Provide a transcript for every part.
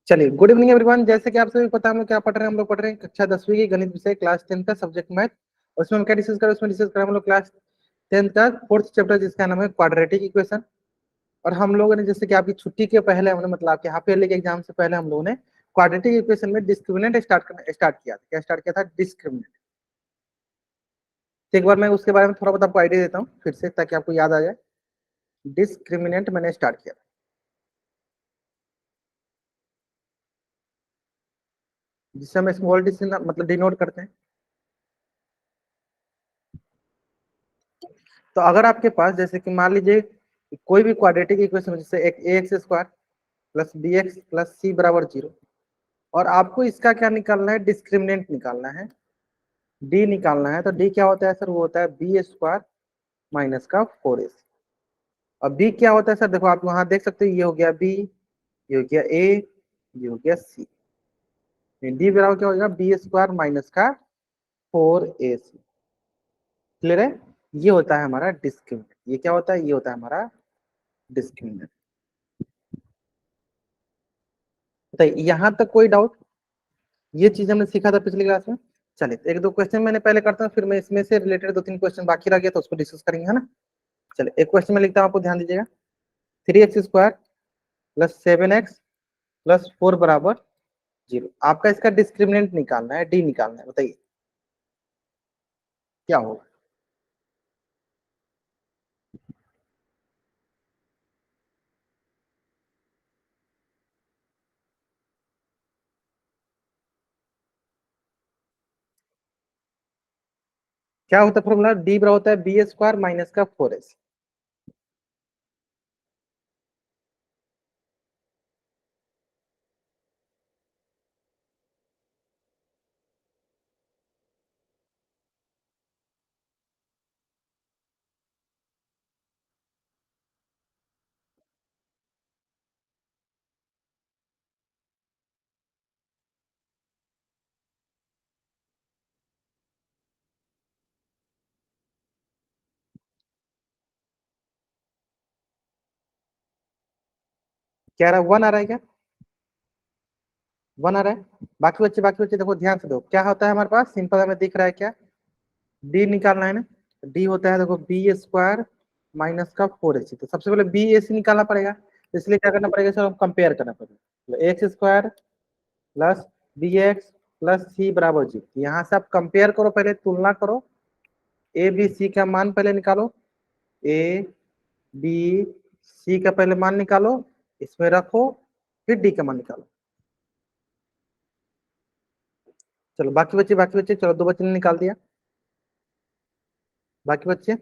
चलिए, good evening everyone. जैसे कि आप सभी को पता है हम लोग क्या पढ़ रहे हैं, हम लोग पढ़ रहे हैं कक्षा 10वीं की गणित विषय क्लास 10 का सब्जेक्ट मैथ। और उसमें हम क्या डिस्कस कर रहे हैं, उसमें डिस्कस कर रहे हैं हम लोग क्लास 10 का फोर्थ चैप्टर जिसका नाम है क्वाड्रेटिक इक्वेशन। और हम लोगों ने जैसे कि आपकी छुट्टी के पहले हमने मतलब आपके हाफ ईयरली के एग्जाम से पहले हम लोगों ने क्वाड्रेटिक इक्वेशन में डिस्क्रिमिनेंट स्टार्ट किया था। क्या स्टार्ट किया था? डिस्क्रिमिनेंट। तो एक बार मैं उसके बारे में थोड़ा बहुत आपको आइडिया देता हूँ फिर से, ताकि आपको याद आ जाए। डिस्क्रिमिनेंट मैंने स्टार्ट किया था, जिससे हम स्मॉल डी से मतलब डिनोट करते हैं। तो अगर आपके पास जैसे कि मान लीजिए कोई भी क्वाड्रेटिक इक्वेशन जैसे एक a x square plus b x plus c बराबर 0, और आपको इसका क्या निकालना है? डिस्क्रिमिनेंट निकालना है, डी निकालना है। तो डी क्या होता है सर? वो होता है बी स्क्वायर माइनस का 4ac। और बी क्या होता है सर? देखो आप वहां देख सकते हो, ये हो गया बी, ये हो गया ए, ये हो गया सी। डी बराबर क्या हो जाएगा? बी स्क्वायर माइनस का 4ac। क्लियर है? ये होता है हमारा डिस्क्रिमिनेंट। ये क्या होता है? ये होता है हमारा डिस्क्रिमिनेंट। बताइए यहाँ तक कोई डाउट? ये चीज हमने सीखा था पिछली क्लास में। चलिए, एक दो क्वेश्चन मैंने पहले करता हूँ, फिर मैं इसमें से रिलेटेड दो तीन क्वेश्चन बाकी रह गया तो उसको डिस्कस करेंगे, है ना। चलिए, एक क्वेश्चन में लिखता हूँ, आपको ध्यान दीजिएगा। 3x² प्लस 7x प्लस 4 बराबर 0। आपका इसका डिस्क्रिमिनेंट निकालना है, डी निकालना है। बताइए क्या होगा? क्या होता है फॉर्मूला? डी बराबर होता है बी स्क्वायर माइनस का 4ac। क्या आ रहा है? 1 आ रहा है क्या? 1 आ रहा है। बाकी बच्चे देखो ध्यान से, दो क्या होता है हमारे पास? सिंपल हमें दिख रहा है क्या? डी निकालना है ना। डी होता है देखो बी स्क्वायर माइनस का 4ac। तो सबसे पहले बी ए सी निकालना पड़ेगा, इसलिए क्या करना पड़ेगा सर? कंपेयर करना पड़ेगा। तो x square plus b x plus c बराबर 0। यहाँ से आप कंपेयर करो, पहले तुलना करो। ए बी सी का मान पहले निकालो। ए बी सी का पहले मान निकालो, इसमें रखो, फिर डी का मान निकालो। चलो बाकी बच्चे चलो, दो बच्चे ने निकाल दिया। बाकी बच्चे,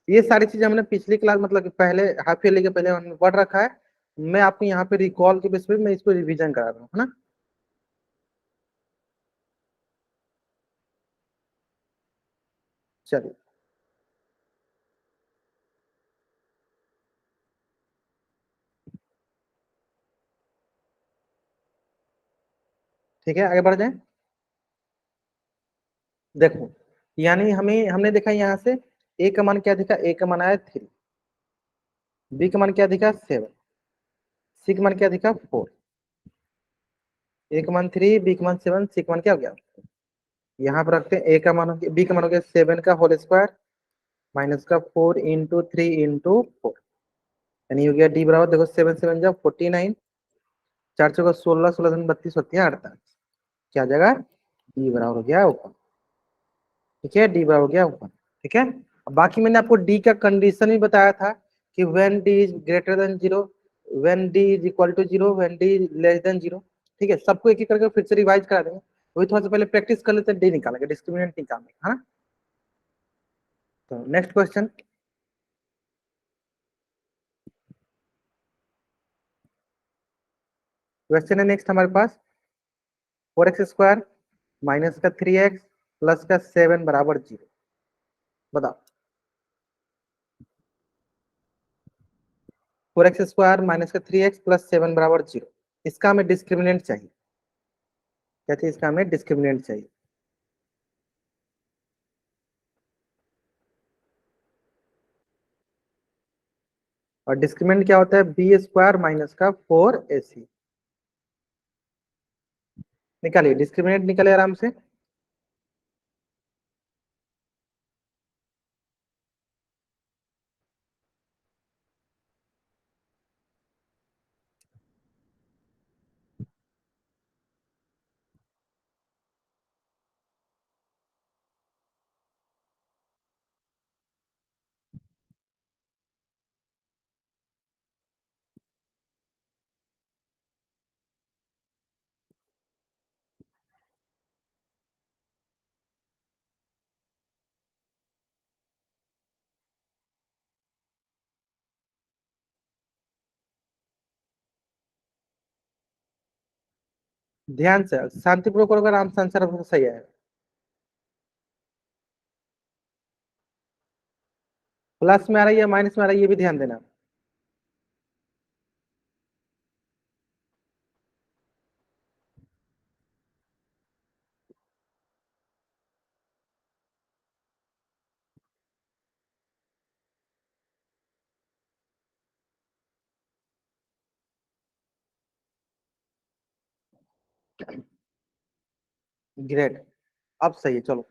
ये सारी चीजें हमने पिछली क्लास मतलब कि पहले हाफ ईयरली के पहले हमने पढ़ रखा है। मैं आपको यहाँ पे रिकॉल के बेस पे मैं इसको रिवीजन करा रहा हूँ, है ना। चलिए ठीक है, आगे बढ़ जाए। देखो, यानी हमें हमने देखा यहाँ से ए का मान क्या दिखा? ए का मान आया 3, बी का मान क्या दिखा? 7, सी का मान क्या दिखा? 4। ए का मान 3, बी का मान 7, सी का मान क्या हो गया? यहाँ पर रखते हैं। ए का मान हो गया, बी का मान हो गया 7 का होल स्क्वायर माइनस का 4 इंटू 3 इंटू 4, यानी हो गया डी बराबर देखो 7 7 जब 49, 4 चौका 16, 16 32 होती है 48। क्या आ जाएगा? डी बराबर हो गया ऊपर। ठीक है, डी बराबर हो गया ऊपर। ठीक है। अब बाकी मैंने आपको डी का कंडीशन भी बताया था कि when D is greater than 0, when D is equal to 0, when D is less than 0। ठीक है, सबको एक एक करके फिर से रिवाइज करा देंगे। वही थोड़ा सा पहले प्रैक्टिस कर लेते हैं, डी निकालेंगे, डिस्क्रिमिनेंट निकालेंगे, है ना। तो नेक्स्ट क्वेश्चन, क्वेश्चन है नेक्स्ट हमारे पास। 4x² माइनस का 3x प्लस का 7 बराबर 0। बताओ। 4x² माइनस का 3x प्लस 7 बराबर 0, इसका हमें डिस्क्रिमिनेंट चाहिए। क्या चाहिए? इसका हमें डिस्क्रिमिनेंट चाहिए। और डिस्क्रिमिनेंट क्या होता है, बी स्क्वायर माइनस का 4ac। निकालिए डिस्क्रिमिनेंट, निकालिए आराम से। ध्यान से शांतिपूर्वक करोगे, आराम से आंसर आपका सही है। प्लस में आ रही है माइनस में आ रही है, ये भी ध्यान देना। ग्रेट, अब सही है, चलो।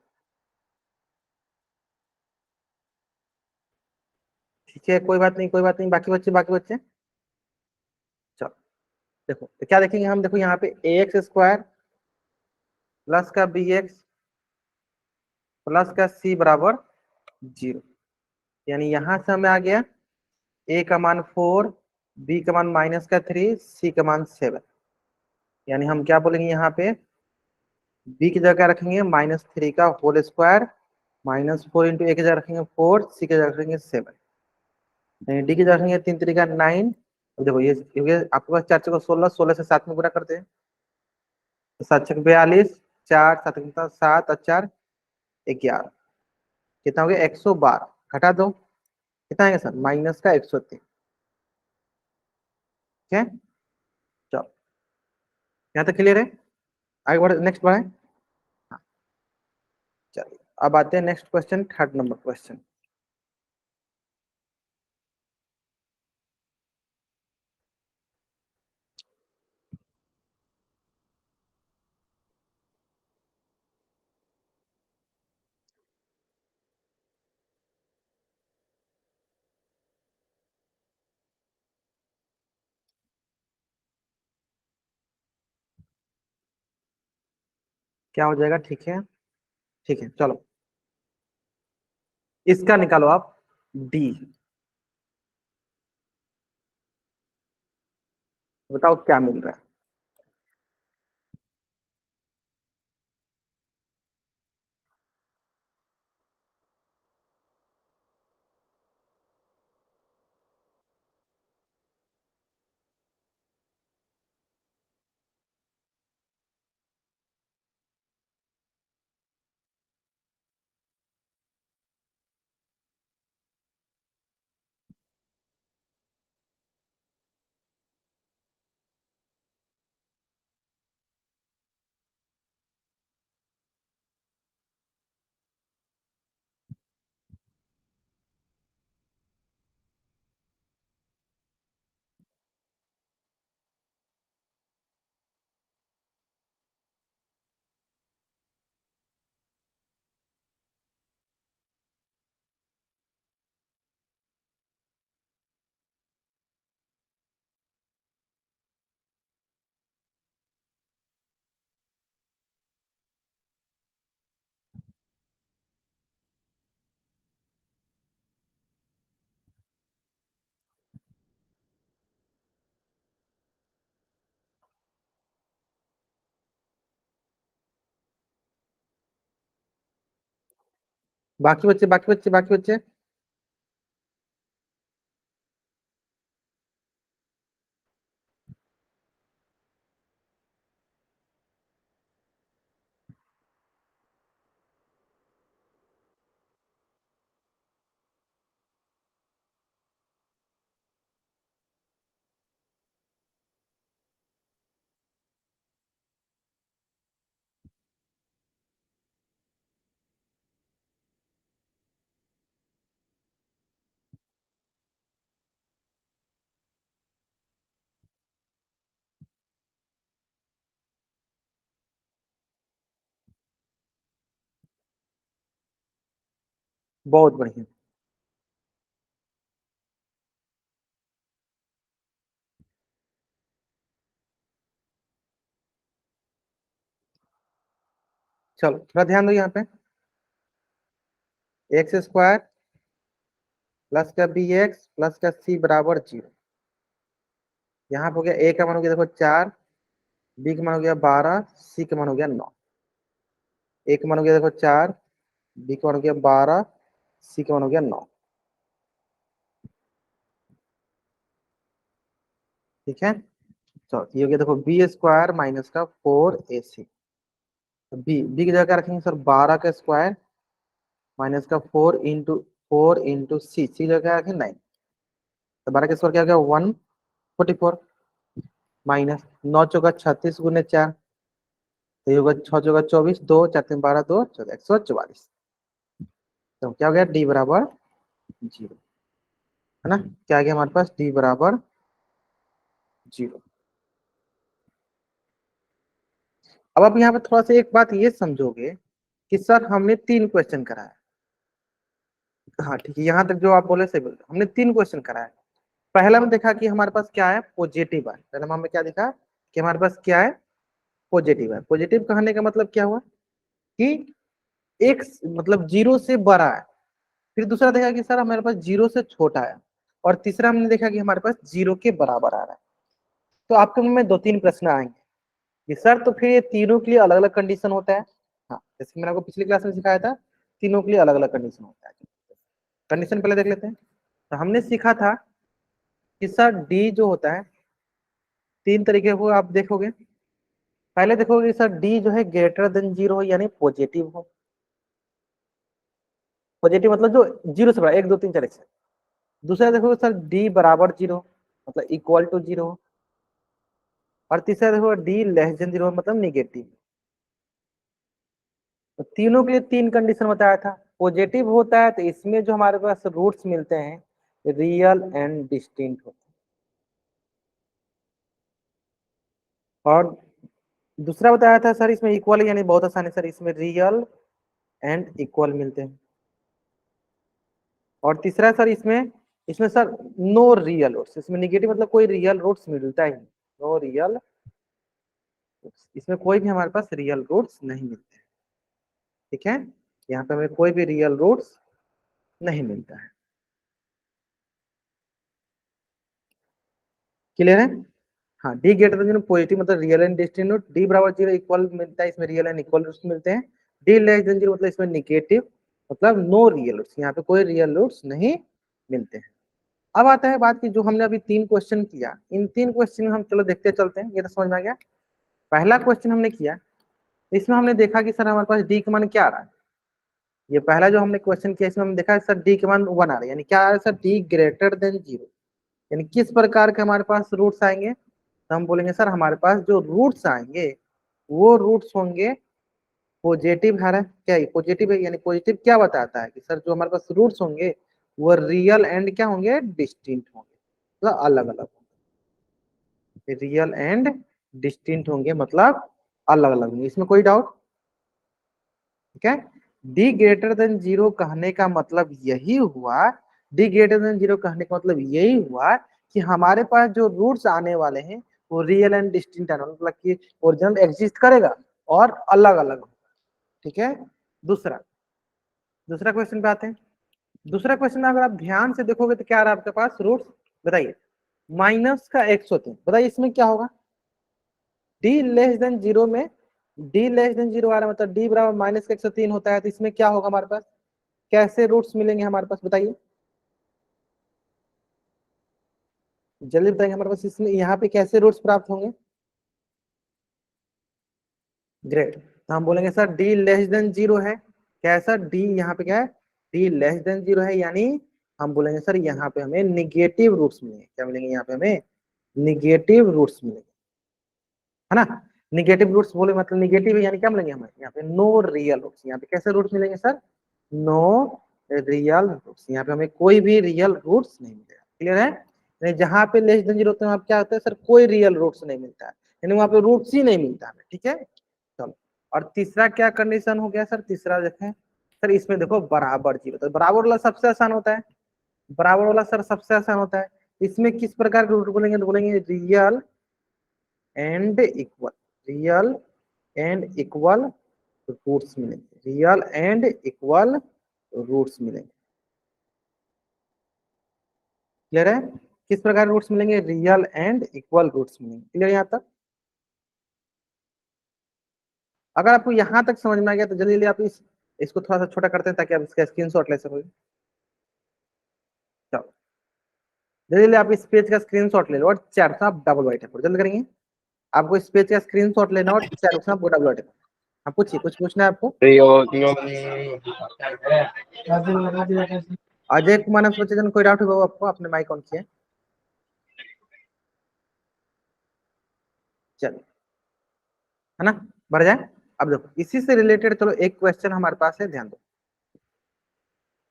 ठीक है, कोई बात नहीं, कोई बात नहीं। बाकी बच्चे, बाकी बच्चे, चलो। देखो तो क्या देखेंगे हम, देखो यहाँ पे ए एक्स स्क्वायर प्लस का बी एक्स प्लस का सी बराबर 0। यानी यहां से हमें आ गया ए का मान 4, बी का मान -3, सी का मान 7। यानी हम क्या बोलेंगे यहाँ पे, बी की जगह रखेंगे -3 का होल स्क्वायर, -4 इंटू ए की जगह रखेंगे 4, सी की जगह रखेंगे 7, यानी डी की जगह रखेंगे 3 3 का 9। अब देखो ये आपके पास 4 4 16, 16 से 7 में पूरा करते हैं, तो 7 6 42, 4 7 7 और 4 11, कितना हो गया 112। घटा दो, कितना आएगा सर, माइनस का 103। ठीक है, चलो, यहाँ तक क्लियर है। आगे बढ़े, नेक्स्ट बढ़े। हाँ, चलिए अब आते हैं next question, third number question. क्या हो जाएगा, ठीक है, ठीक है, चलो। इसका निकालो आप, डी। बताओ क्या मिल रहा है। बाकी बच्चे, बाकी बच्चे, बाकी बच्चे। बहुत बढ़िया। चलो थोड़ा ध्यान दो यहाँ पे, एक्स स्क्वायर प्लस का बी एक्स प्लस का सी बराबर 0। यहाँ पे हो गया ए का मान हो गया देखो 4, बी का मान हो गया 12, सी का मान हो गया 9। ए का मान हो गया देखो 4, बी का मान हो गया 12, सी का मान हो गया 9। ठीक है, चलो ये हो गया देखो बी स्क्वायर माइनस का 4ac। बी की जगह क्या रखेंगे सर, 12 का स्क्वायर माइनस का 4 इंटू सी की जगह क्या रखें 9। तो 12 का स्क्वायर क्या हो गया 144 माइनस 9 चौका 36 गुने 4, तो ये होगा 6 चौका 24, 2 4 3 12, 2 14 144। तो क्या हो गया डी बराबर 0, है ना। क्या आ गया हमारे पास, डी बराबर 0। अब आप यहाँ पे थोड़ा सा एक बात ये समझोगे कि सर हमने 3 क्वेश्चन कराया। हाँ ठीक है, यहाँ तक जो आप बोले सही बोले, हमने 3 क्वेश्चन कराया। पहला में देखा कि हमारे पास क्या है, पॉजिटिव है। पहले में हमने क्या देखा कि हमारे पास क्या है, पॉजिटिव है। पॉजिटिव कहने का मतलब क्या हुआ कि एक मतलब 0 से बड़ा है। फिर दूसरा देखा कि सर हमारे पास 0 से छोटा है। और तीसरा हमने देखा कि हमारे पास 0 के बराबर आ रहा है। तो आपके मन में 2-3 प्रश्न आएंगे कि सर तो फिर ये तीनों के लिए अलग अलग कंडीशन होता है। हाँ, जैसे मैंने आपको पिछली क्लास में सिखाया था, तीनों के लिए अलग अलग कंडीशन होता है। कंडीशन पहले देख लेते हैं। तो हमने सीखा था कि सर डी जो होता है 3 तरीके को आप देखोगे। पहले देखोगे सर डी जो है ग्रेटर देन 0 हो, यानी पॉजिटिव हो। पॉजिटिव मतलब जो 0 से बड़ा, 1 2 3 4 से। दूसरा देखोगे सर डी बराबर 0 मतलब इक्वल टू 0। और तीसरा देखो डी लेस देन 0 मतलब निगेटिव। तो तीनों के लिए 3 कंडीशन बताया था। पॉजिटिव होता है तो इसमें जो हमारे पास रूट्स मिलते हैं रियल एंड डिस्टिंक्ट होते हैं। और दूसरा बताया था सर इसमें इक्वल, यानी बहुत आसानी सर इसमें रियल एंड इक्वल मिलते हैं। और तीसरा सर इसमें इसमें सर नो रियल रूट्स, इसमें निगेटिव मतलब कोई रियल रूट्स मिलता ही नहीं। नो रियल, इसमें कोई भी हमारे पास रियल रूट्स नहीं मिलते। ठीक है, यहाँ पे हमें कोई भी रियल रूट्स नहीं मिलता है। क्लियर है। हाँ, डी ग्रेटर देन पॉजिटिव मतलब रियल एंड डिस्टिंक्ट, डी बराबर 0 इक्वल मिलता है, इसमें रियल एंड इक्वल रूट्स मिलते हैं। डी लेस देन 0 मतलब इसमें निगेटिव मतलब नो रियल रूट्स, यहाँ पे कोई रियल रूट्स नहीं मिलते हैं। अब आता है बात की जो हमने अभी 3 क्वेश्चन किया, इन 3 क्वेश्चन में हम चलो देखते चलते हैं, ये तो समझ में आ गया। पहला क्वेश्चन हमने किया, इसमें हमने देखा कि सर हमारे पास डी का मान क्या आ रहा है। ये पहला जो हमने क्वेश्चन किया इसमें हमने देखा सर डी का मान 1 आ रहा है, यानी क्या आ रहा है सर, डी ग्रेटर देन 0। यानी किस प्रकार के हमारे पास रूट्स आएंगे, तो हम बोलेंगे सर हमारे पास जो रूट्स आएंगे वो रूट्स होंगे पॉजिटिव है। क्या पॉजिटिव है, यानी पॉजिटिव क्या बताता है कि सर जो हमारे पास रूट्स होंगे वो रियल एंड क्या होंगे, डिस्टिंक्ट होंगे, मतलब अलग अलग होंगे। रियल एंड डिस्टिंक्ट होंगे मतलब अलग अलग होंगे, इसमें कोई डाउट। ठीक है, डी ग्रेटर देन 0 कहने का मतलब यही हुआ, डी ग्रेटर देन 0 कहने का मतलब यही हुआ कि हमारे पास जो रूट्स आने वाले हैं वो रियल एंड डिस्टिंक्ट आने वाले, मतलब कि ओरिजिनल एग्जिस्ट करेगा और अलग अलग। ठीक है, दूसरा दूसरा क्वेश्चन पे आते हैं। दूसरा क्वेश्चन में अगर आप ध्यान से देखोगे तो क्या आ रहा है आपके पास रूट्स, बताइए माइनस का 103। बताइए इसमें क्या होगा, डी लेस देन 0 में, डी लेस देन 0 आ रहा है मतलब डी बराबर माइनस का 103 होता है, तो इसमें क्या होगा हमारे पास, कैसे रूट्स मिलेंगे हमारे पास बताइए, जल्दी बताएंगे हमारे पास इसमें यहाँ पे कैसे रूट्स प्राप्त होंगे। ग्रेट, तो हम बोलेंगे सर डी लेस देन 0 है, क्या है सर, डी यहाँ पे क्या है, डी लेस देन 0 है, यानी हम बोलेंगे सर यहाँ पे हमें निगेटिव रूट्स मिलेंगे। क्या मिलेंगे यहाँ पे हमें, निगेटिव रूट्स मिलेंगे, है ना। निगेटिव रूट्स बोले मतलब निगेटिव है, यानी क्या मिलेंगे हमें यहाँ पे, नो रियल रूट्स। यहाँ पे कैसे रूट्स मिलेंगे सर, नो रियल रूट्स, यहाँ पे हमें कोई भी रियल रूट्स नहीं मिलेगा। क्लियर है, यानी जहाँ पे लेस देन 0 होते हैं वहाँ पे क्या होता है सर, कोई रियल रूट्स नहीं मिलता है, यानी वहाँ पे रूट्स ही नहीं मिलता है। ठीक है, चलो। और तीसरा क्या कंडीशन हो गया सर, तीसरा देखें, सर इसमें देखो बराबर जीरो, तो बराबर वाला सबसे आसान होता है, बराबर वाला सर सबसे आसान होता है। इसमें किस प्रकार के रूट बोलेंगे, तो बोलेंगे real and equal, real and equal roots मिलेंगे, रियल एंड इक्वल रूट्स मिलेंगे। क्लियर है? किस प्रकार रूट्स मिलेंगे, रियल एंड इक्वल रूट्स मिलेंगे। क्लियर यहाँ तक? अगर आपको यहाँ तक समझ में आ गया तो जल्दी जल्दी आप इसको थोड़ा सा छोटा करते हैं ताकि आप इसका स्क्रीनशॉट ले सकोगे। चलो जल्दी जल्दी आप इस पेज का स्क्रीनशॉट ले लो और चैट में आप डबल वाइट है जल्दी करेंगे। आपको इस पेज का स्क्रीनशॉट लेना और चैट में आपको डबल वाइट है। हाँ पूछिए, कुछ पूछना है आपको? अजय कुमार नाम से बच्चे जन कोई डाउट है बाबू आपको? आपने माइक ऑन किया? चलो, है ना, बढ़ जाए। अब देखो इसी से रिलेटेड चलो एक क्वेश्चन हमारे पास है, ध्यान दो।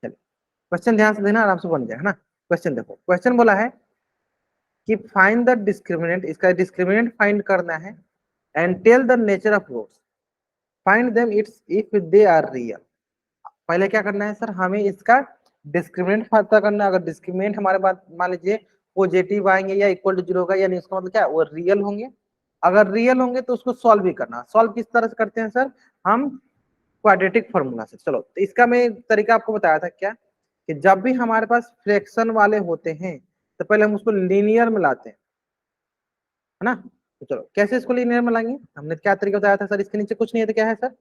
चलो क्वेश्चन ध्यान से देना, आराम से बन जाए, है ना। क्वेश्चन देखो, क्वेश्चन बोला है कि फाइंड द डिस्क्रिमिनेंट, इसका डिस्क्रिमिनेंट फाइंड करना है, and tell the nature of roots, find them its if they are real. पहले क्या करना है सर, हमें इसका डिस्क्रिमिनेंट पता करना है। अगर डिस्क्रिमिनेंट हमारे पास मान लीजिए पॉजिटिव आएंगे या इक्वल टू जीरो होगा, यानी इसका मतलब क्या है, वो रियल होंगे। अगर रियल होंगे तो उसको सॉल्व भी करना। सॉल्व किस तरह से करते हैं सर, हम क्वाड्रेटिक फॉर्मूला से। चलो तो इसका मैं तरीका आपको बताया था क्या, कि जब भी हमारे पास फ्रैक्शन वाले होते हैं तो पहले हम उसको लीनियर में लाते हैं, है ना। तो चलो कैसे इसको लीनियर में लाएंगे, हमने क्या तरीका बताया था सर, इसके नीचे कुछ नहीं है तो क्या है सर,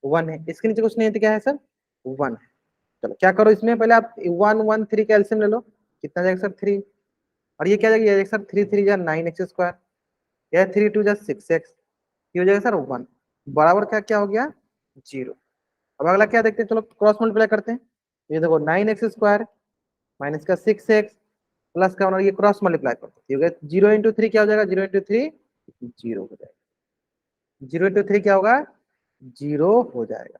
वन है। इसके नीचे कुछ नहीं है तो क्या है सर, वन है। चलो क्या करो, इसमें पहले आप वन वन थ्री का एलसीएम ले लो। कितना जाएगा सर, थ्री। और ये क्या जाएगा, ये सर थ्री थ्री जा नाइन एक्स स्क्वायर, या थ्री टू जा सिक्स एक्स, ये हो जाएगा सर वन, बराबर क्या क्या हो गया, जीरो। अब अगला क्या देखते हैं, चलो क्रॉस मल्टीप्लाई करते हैं। ये देखो नाइन एक्स स्क्वायर माइनस का सिक्स एक्स प्लस का, और ये क्रॉस मल्टीप्लाई करते हैं, ये हो गया जीरो इंटू थ्री, क्या हो जाएगा, जीरो इंटू थ्री जीरो हो जाएगा, जीरो इंटू थ्री क्या होगा, जीरो हो जाएगा।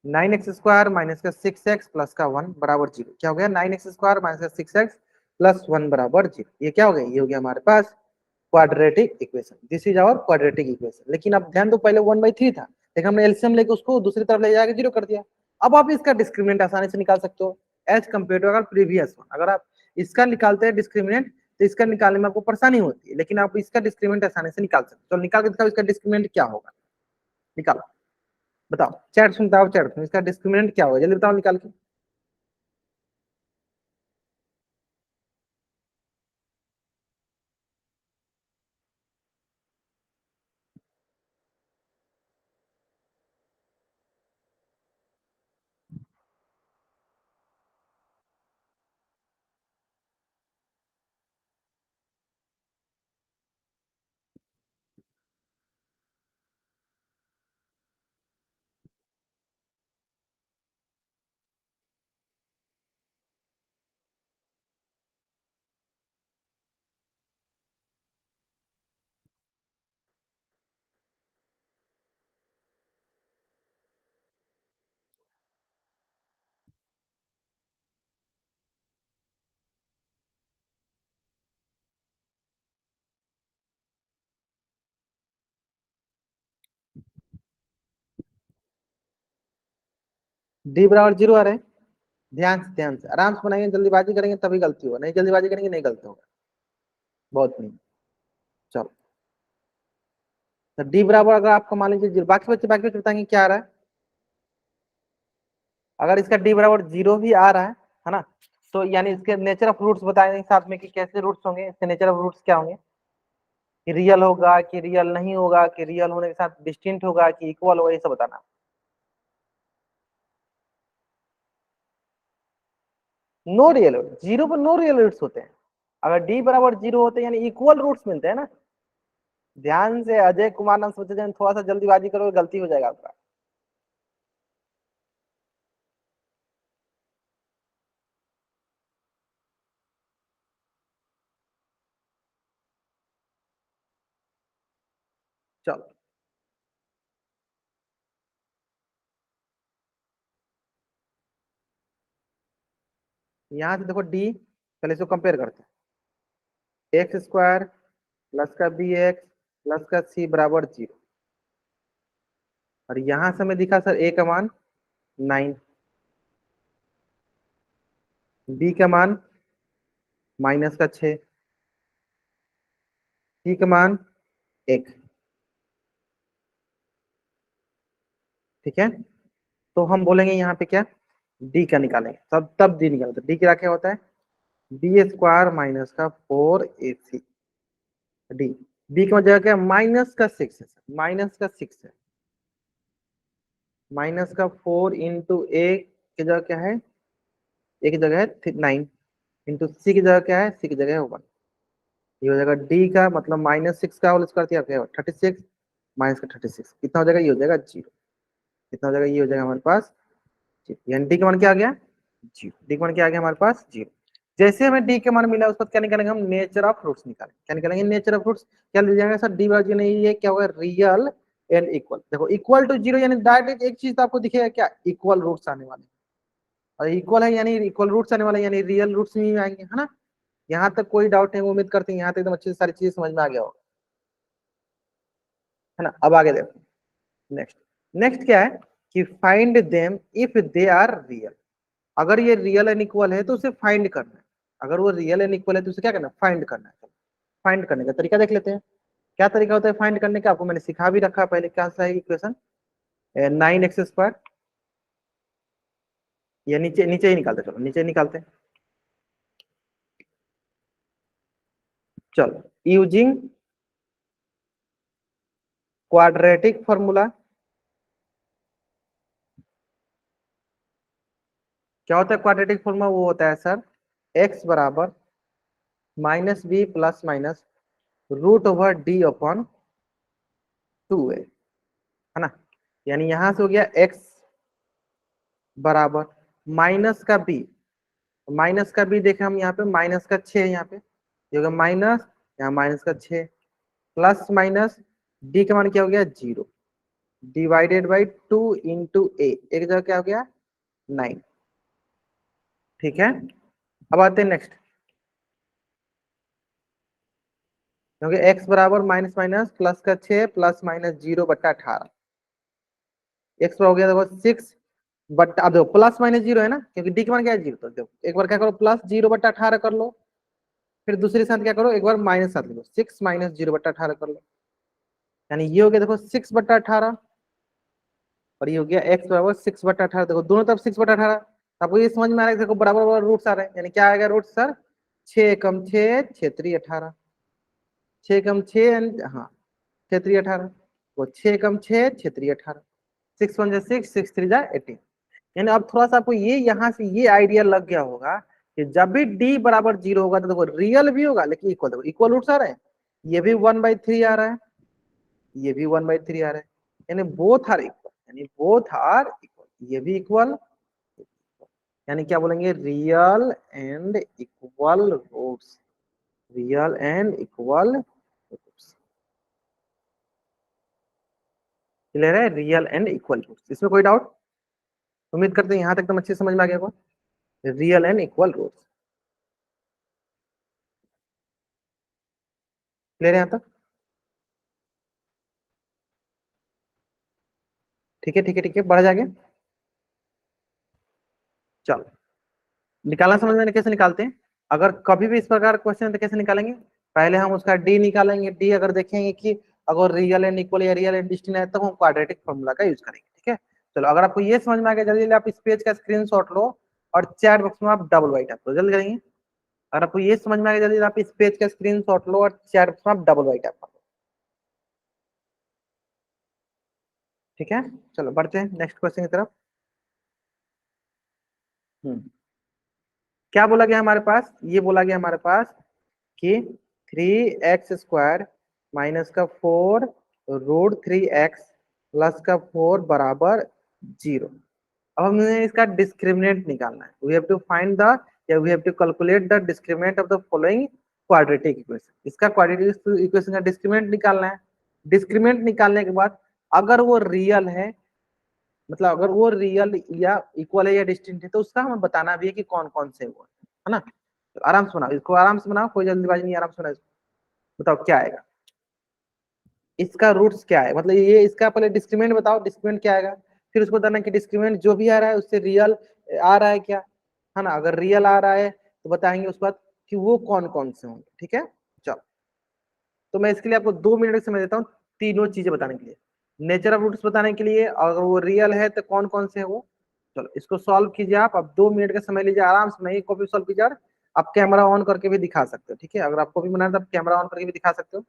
नाइन एक्स स्क्वायर माइनस का सिक्स एक्स प्लस का वन बराबर जीरो, क्या हो गया, नाइन एक्स स्क्वायर माइनस का सिक्स एक्स प्लस वन बराबर जीरो। ये क्या हो गया, ये हो गया हमारे पास quadratic equation. This is our quadratic equation. लेकिन अब ध्यान दो, पहले वन बाई थ्री था, लेकिन हमने एलसीएम लेके उसको दूसरी तरफ ले जाकर जीरो कर दिया। अब आप इसका डिस्क्रिमिनेंट आसानी से निकाल सकते हो एज कम्पेयर टू अगर प्रीवियस वन। अगर आप इसका निकालते हैं डिस्क्रिमिनेंट तो इसका निकालने में आपको परेशानी होती है, लेकिन आप इसका डिस्क्रिमिनेंट आसानी से निकाल सकते हो। तो निकाल के दिखाओ इसका डिस्क्रिमिनेंट क्या होगा, निकालो, बताओ, चैट सुनता हो, चैट सुन, इसका डिस्क्रिमिनेंट क्या होगा, जल्दी बताओ निकाल के। डी बराबर जीरो आ रहे हैं, ध्यान से आराम से बनाएंगे, जल्दीबाजी करेंगे तभी गलती होगा, नहीं जल्दीबाजी करेंगे नहीं गलती होगा, बहुत नहीं। चलो तो डी बराबर अगर आपको मान लीजिए जीरो, बाकी बच्चे बताएंगे क्या आ रहा है। अगर इसका डी बराबर जीरो भी आ रहा है ना, तो यानी इसके नेचर ऑफ रूट्स बताएंगे साथ में कि कैसे रूट्स होंगे, इसके नेचर ऑफ रूट्स क्या होंगे, कि रियल होगा कि रियल नहीं होगा, कि रियल होने के साथ डिस्टिंक्ट होगा कि इक्वल होगा, ये सब बताना। नो रियल, जीरो पर नो रियल रूट्स होते हैं। अगर डी बराबर जीरो होते हैं यानी इक्वल रूट्स मिलते हैं ना। ध्यान से अजय कुमार नाम सोचे जाए, थोड़ा सा जल्दीबाजी करोगे गलती हो जाएगा आपका। चलो यहाँ से देखो डी, पहले इसको कंपेयर करते हैं, एक्स स्क्वायर प्लस का बी एक्स प्लस का सी बराबर जीरो। और यहां से हमें दिखा सर ए का मान 9, बी का मान -6, सी का मान 1। ठीक है, तो हम बोलेंगे यहाँ पे क्या, डी का निकालेंगे, तब डी निकालते, डी का क्या होता है, b² माइनस का 4ac। डी, डी की जगह क्या, -6 है, -6 है, -4 इंटू ए की जगह क्या है, ए की जगह है 9, इंटू सी की जगह क्या है, सी की जगह है 1। ये हो जाएगा डी का मतलब -6 का होल स्क्वायर किया क्या, 36 माइनस का 36 कितना हो जाएगा, ये हो जाएगा 0। कितना हो जाएगा, ये हो जाएगा हमारे पास 0, यानी डी का मान क्या आ गया, 0। डी का मान क्या आ गया हमारे पास, 0। जैसे हमें डी के मान मिला उसके बाद क्या निकालेंगे हम, नेचर ऑफ रूट्स निकालेंगे। क्या निकालेंगे, नेचर ऑफ रूट्स। क्या ले जाएंगे सर, डी बार नहीं, ये क्या होगा, रियल एंड इक्वल। देखो इक्वल टू 0 यानी डायरेक्ट एक चीज तो आपको दिखेगा क्या, इक्वल रूट्स आने वाले, और इक्वल है यानी इक्वल रूट्स आने वाले, यानी रियल रूट्स नहीं आएंगे, है ना। यहाँ तक कोई डाउट नहीं, उम्मीद करते हैं यहाँ तक एकदम अच्छी सारी चीजें समझ में आ गया होगा, है ना। अब आगे देखो, नेक्स्ट नेक्स्ट क्या है कि find them if they are real. अगर ये रियल एंड इक्वल है तो उसे फाइंड करना है। अगर वो रियल एंड इक्वल है तो उसे क्या करना है, फाइंड करना है। फाइंड करने का तरीका देख लेते हैं। क्या तरीका होता है फाइंड करने का, आपको मैंने सिखा भी रखा है पहले। क्या सा है इक्वेशन, 9x², या नीचे नीचे ही निकालते, चलो नीचे निकालते हैं। चलो, यूजिंग क्वाड्रेटिक फॉर्मूला। क्या होता है क्वाड्रेटिक फॉर्मूला, वो होता है सर x बराबर -b प्लस माइनस √d/2a, है ना। यानी यहां से हो गया x बराबर माइनस का b, माइनस का b देखे हम यहाँ पे -6 यहाँ पे, ये होगा माइनस, यहाँ -6 प्लस माइनस डी का मान क्या हो गया 0 डिवाइडेड बाई 2 इंटू ए, एक जगह क्या हो गया 9। ठीक है, अब आते हैं नेक्स्ट, क्योंकि x बराबर माइनस माइनस प्लस का 6 प्लस माइनस 0/18, x हो गया देखो 6 बट, अब देखो प्लस माइनस 0 है ना, क्योंकि डी का मान क्या है 0, तो देखो एक बार क्या करो प्लस 0/18 कर लो, फिर दूसरे साथ क्या करो एक बार माइनस साथ लो, 6 माइनस 0/18 कर लो, यानी ये हो गया देखो 6/18, और ये हो गया x बराबर 6/18। देखो दोनों तरफ 6/18, आपको ये समझ में आ रहा है, देखो बराबर बराबर रूट्स आ रहे हैं, यानी क्या आएगा रूट सर, 6 कम 6 6 18, 6 कम 6 हाँ 6 18, वो 6 कम 6 6 18, 6 1 6 6 3 18। यानी अब थोड़ा सा आपको ये यहाँ से ये आइडिया लग गया होगा कि जब भी डी बराबर 0 होगा तो देखो रियल भी होगा लेकिन इक्वल, देखो इक्वल रूट्स आ रहे हैं, ये भी 1/3 आ रहा है, ये भी 1/3 आ रहा है, यानी बोथ आर इक्वल, यानी बोथ आर इक्वल, ये भी इक्वल, यानी क्या बोलेंगे, real and equal roots, real and equal roots. Clear है, रियल एंड इक्वल रूट्स, इसमें कोई डाउट, उम्मीद करते हैं यहाँ तक एकदम अच्छे समझ में आ गया होगा, real and equal roots. Clear है यहाँ तक, ठीक है ठीक है ठीक है, बढ़ा जाएगा। चलो, निकालना समझ में कैसे निकालते हैं, अगर कभी भी इस प्रकार क्वेश्चन है तो कैसे निकालेंगे, पहले हम उसका डी निकालेंगे, डी अगर देखेंगे कि अगर रियल एंड इक्वल या रियल एंड डिस्टिंक्ट है तब हम क्वाड्रेटिक फॉर्मूला का यूज करेंगे। ठीक है, चलो अगर आपको ये समझ में आ गया, जल्दी जल्दी आप इस पेज का स्क्रीनशॉट लो और चैट बॉक्स में आप डबल वाइट आप जल्दी करेंगे। अगर आपको ये समझ में आ गया, जल्दी आप इस पेज का स्क्रीनशॉट लो और चैट बॉक्स में आप डबल वाइट आप। ठीक है, चलो बढ़ते हैं नेक्स्ट क्वेश्चन की तरफ। क्या बोला गया हमारे पास, ये बोला गया हमारे पास कि 3x² माइनस का 4 √3x प्लस का 4 बराबर 0। अब हमें इसका डिस्क्रिमिनेंट निकालना है, we have to find the, या we have to calculate the discriminant of the following quadratic equation. इसका क्वाड्रेटिक इक्वेशन का डिस्क्रिमिनेंट निकालना है। डिस्क्रिमिनेंट निकालने के बाद अगर वो रियल है, मतलब अगर वो रियल या इक्वल है या डिस्टिंक्ट है, तो उसका हमें बताना भी है कि कौन कौन से वो है ना। तो आराम से बनाओ इसको, आराम से बनाओ, कोई जल्दीबाजी नहीं, आराम से बनाओ इसको, बताओ क्या आएगा। इसका रूट्स क्या है, मतलब ये इसका पहले डिस्क्रिमिनेंट बताओ, डिस्क्रिमिनेंट क्या आएगा, फिर उसको बताना कि डिस्क्रिमिनेंट जो भी आ रहा है उससे रियल आ रहा है क्या, है ना। अगर रियल आ रहा है तो बताएंगे उस बात कि वो कौन कौन से होंगे, ठीक है। चलो, तो मैं इसके लिए आपको 2 मिनट का समय देता हूँ तीनों चीजें बताने के लिए, नेचर ऑफ रूट्स बताने के लिए, अगर वो रियल है तो कौन कौन से है वो। चलो इसको सॉल्व कीजिए आप, अब 2 मिनट का समय लीजिए, आराम से, नहीं कॉपी सॉल्व कीजिए, और आप कैमरा ऑन करके भी दिखा सकते हो, ठीक है, अगर आपको भी बनाना है तो आप कैमरा ऑन करके भी दिखा सकते हो।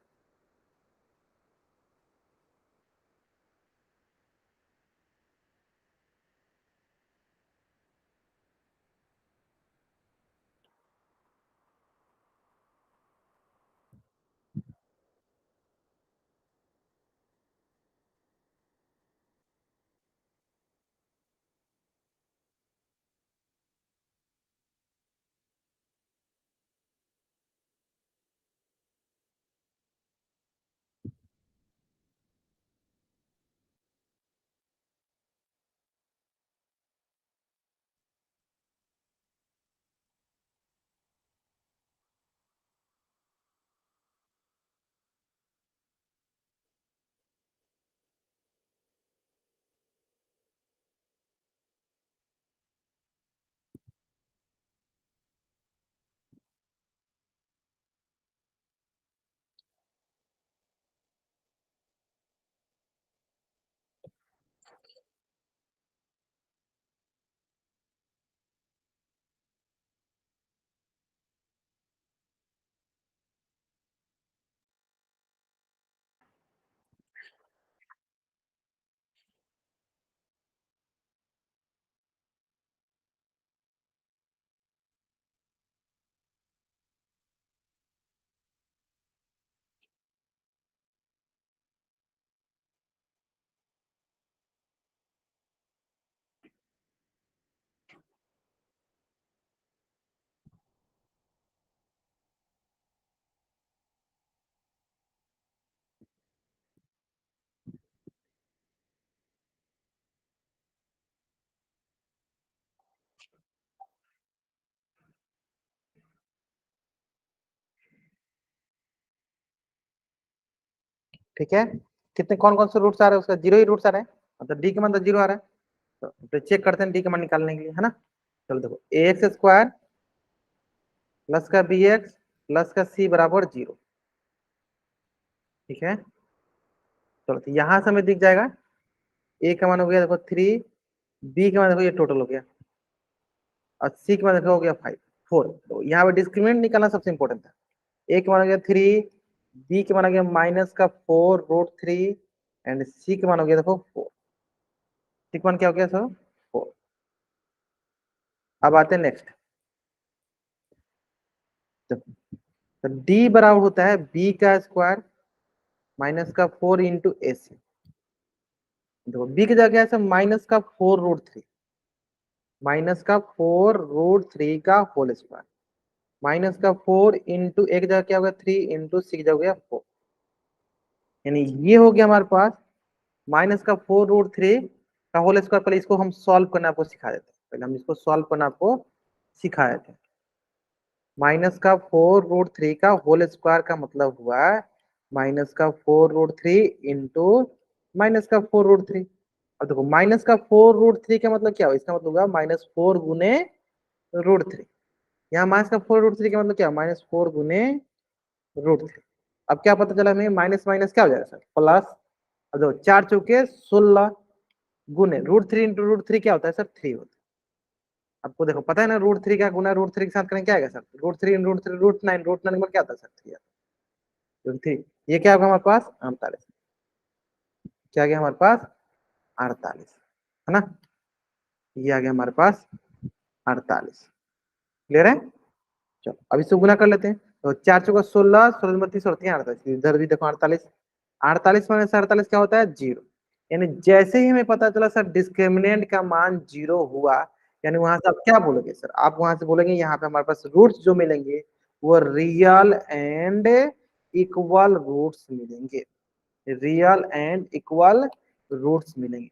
ठीक है, कितने कौन कौन से रूट्स आ रहे हैं, उसका जीरो ही रूट्स आ रहे हैं, मतलब डी के मान तो जीरो आ रहा है, तो चेक करते हैं डी के मान निकालने के लिए, है ना। चलो देखो, ए एक्स स्क्वायर प्लस का बी एक्स प्लस का सी बराबर जीरो, ठीक है। चलो तो यहां से हमें दिख जाएगा, ए का मान हो गया देखो 3, बी का मान देखो ये टोटल हो गया, और सी का मान देखो हो गया 5, 4। तो यहाँ पे डिस्क्रिमिनेंट निकालना सबसे इंपॉर्टेंट था। ए के मान हो गया 3, बी के मान हो गया माइनस का 4√3, एंड सी के मान हो गया देखो 4, सी के मान क्या हो गया सर 4। अब आते हैं नेक्स्ट, तो डी बराबर होता है बी का स्क्वायर माइनस का 4 × AC। देखो बी की जगह है माइनस का 4√3, माइनस का 4√3 का होल स्क्वायर, माइनस का 4 इंटू एक जगह क्या होगा 3 इंटू 6 हो गया 4, यानी ये हो गया हमारे पास माइनस का 4√3 का होल स्क्वायर। पहले इसको हम सॉल्व करना आपको सिखा देते हैं, पहले हम इसको सॉल्व करना आपको सिखा देते हैं। माइनस का 4√3 का होल स्क्वायर का मतलब हुआ माइनस का 4√3 इंटू माइनस का 4√3। अब देखो माइनस का 4√3 का मतलब क्या हो, इसका मतलब होगा -4 गुने √3। यहाँ माइनस का 4√3 का मतलब क्या, -4 गुने √3। अब क्या पता चला हमें, माइनस माइनस क्या हो जाएगा सर प्लस। अब देखो 4 × 4 = 16 गुने √3 इंटू √3 क्या होता है सर 3 होता है। आपको देखो पता है ना, √3 का गुना √3 के साथ करें क्या आएगा सर, √3 √3 √9, √9 क्या आता है सर 3, √3। ये क्या होगा हमारे पास 48, क्या आ गया हमारे पास 48, है ना। ये आ गया हमारे पास 48, क्लियर है। चलो अब इसको गुना कर लेते हैं, तो 4 × 4 = 16, 16 × 32 होती है 48, इधर भी देखो 48, 48 में से 48 क्या होता है जीरो। यानी जैसे ही हमें पता चला सर डिस्क्रिमिनेंट का मान जीरो हुआ, यानी वहां से आप क्या बोलोगे सर, आप वहां से बोलेंगे यहाँ पे हमारे पास रूट्स जो मिलेंगे वो रियल एंड इक्वल रूट्स मिलेंगे, रियल एंड इक्वल रूट्स मिलेंगे।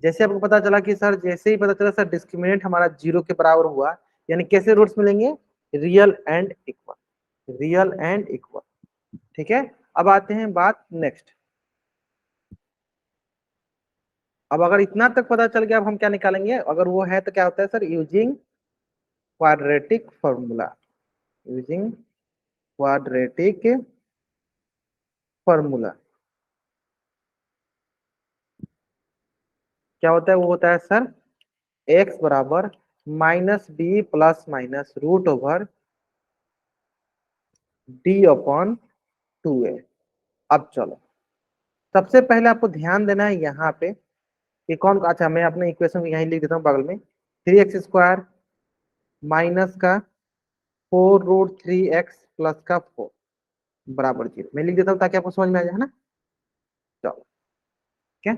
जैसे आपको पता चला कि सर, जैसे ही पता चला सर डिस्क्रिमिनेंट हमारा जीरो के बराबर हुआ, यानी कैसे रूट्स मिलेंगे, real and equal, real and equal, ठीक है। अब आते हैं बात नेक्स्ट, अब अगर इतना तक पता चल गया, अब हम क्या निकालेंगे, अगर वो है तो क्या होता है sir, using quadratic formula, using quadratic formula क्या होता है, वो होता है सर एक्स बराबर minus B plus minus root over D upon 2a। अब चलो, सबसे पहले आपको ध्यान देना है यहाँ पे कि कौन, अच्छा मैं अपने इक्वेशन को यहीं लिख देता हूँ बगल में, 3x² माइनस का 4√3x प्लस का 4 बराबर 0 मैं लिख देता हूँ ताकि आपको समझ में आ जाए, है ना। चलो, क्या,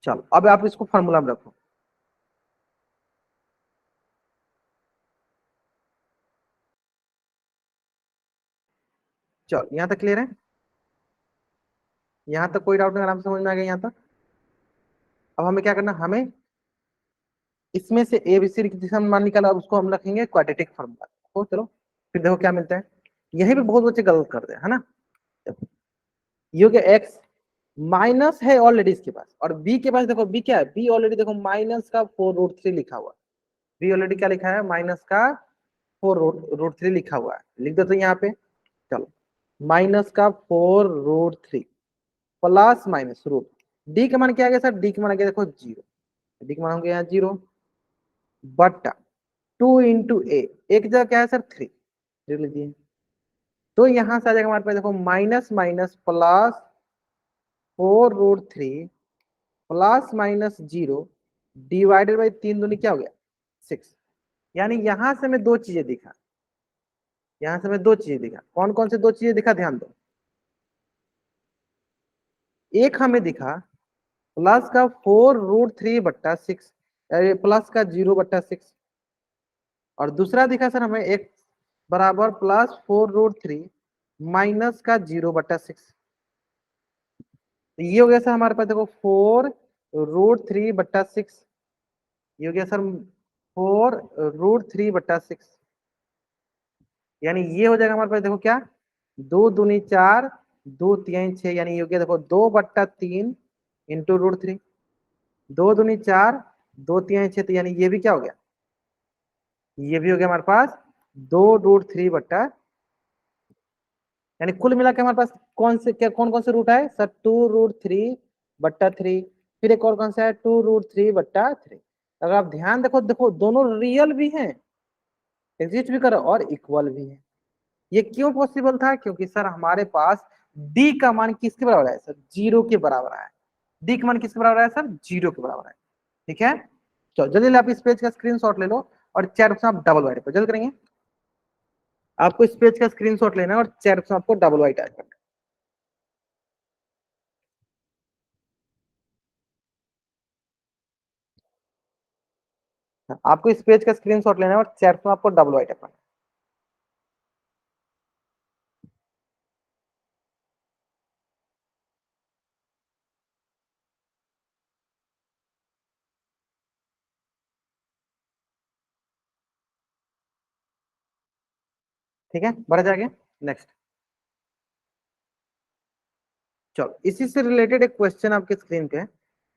चलो अब आप इसको फॉर्मूला में रखो। चलो यहाँ तक क्लियर है, यहाँ तक कोई डाउट नहीं, आराम से समझ में आ गया यहाँ तक। अब हमें क्या करना, हमें इसमें से एबीसी जिसे हम मान निकाला, अब उसको हम रखेंगे क्वाड्रेटिक फॉर्मूला। तो चलो फिर देखो क्या मिलता है, यहीं पे बहुत बच्चे गलत करते हैं, है ना। यू के एक्स माइनस है ऑलरेडी इसके पास, और बी के पास देखो, बी क्या है, बी ऑलरेडी देखो माइनस का 4√3 लिखा हुआ है, बी ऑलरेडी क्या लिखा है, माइनस का 4√3 लिखा हुआ है, लिख दो तो यहाँ पे। चलो, माइनस का 4√3 प्लस माइनस रूट, डी का मान क्या आ गया सर, डी का मान आ गया देखो 0, डी का मान हो गया यहाँ 0 बट 2 × a, एक जगह क्या है सर 3, देख लीजिए। तो यहां से आ जाएगा हमारे पास देखो minus minus plus 4√3 plus minus 0 divided by 3 दूनी क्या हो गया 6। यानी यहां से मैं दो चीजें दिखा, यहां से मैं दो चीजें दिखा, कौन कौन से दो चीजें दिखा, ध्यान दो। एक हमें दिखा प्लस का 4√3/6, प्लस का 0/6, और दूसरा दिखा सर हमें एक बराबर प्लस 4√3 माइनस का 0/6। तो ये हो गया सर हमारे पास देखो 4√3/6, ये हो गया सर 4√3/6। यानी ये हो जाएगा हमारे पास देखो क्या, 2 दूनी 4, 2 3 6, यानी ये हो गया देखो 2/3 इंटू √3, 2 दूनी 4, 2 3 6, तो यानी ये भी क्या हो गया, ये भी हो गया हमारे पास 2√3 यानी कुल मिला के हमारे पास कौन से क्या, कौन कौन से रूट है सर, 2√3/3, फिर एक और कौन सा है 2√3/3। अगर आप ध्यान देखो, देखो दोनों रियल भी हैं, एग्जिस्ट भी करो और इक्वल भी है। ये क्यों पॉसिबल था, क्योंकि सर हमारे पास डी का मान किसके बराबर है सर, 0 के बराबर है। डी का मान किसके बराबर है सर, 0 के बराबर है। ठीक है, चलो जल्दी आप इस पेज का स्क्रीनशॉट ले लो और चैट ऑप्शन आप डबल वाइट पर जल्द करेंगे। आपको इस पेज का स्क्रीनशॉट लेना है और चैट ऑप्शन आपको डबल वाइट ऐड करना है। आपको इस पेज का स्क्रीनशॉट लेना है और चैट ऑप्शन आपको डबल वाइट ऐड करना है। ठीक है, बढ़ा जाएगा नेक्स्ट। चलो इसी से रिलेटेड एक क्वेश्चन आपके स्क्रीन पे है,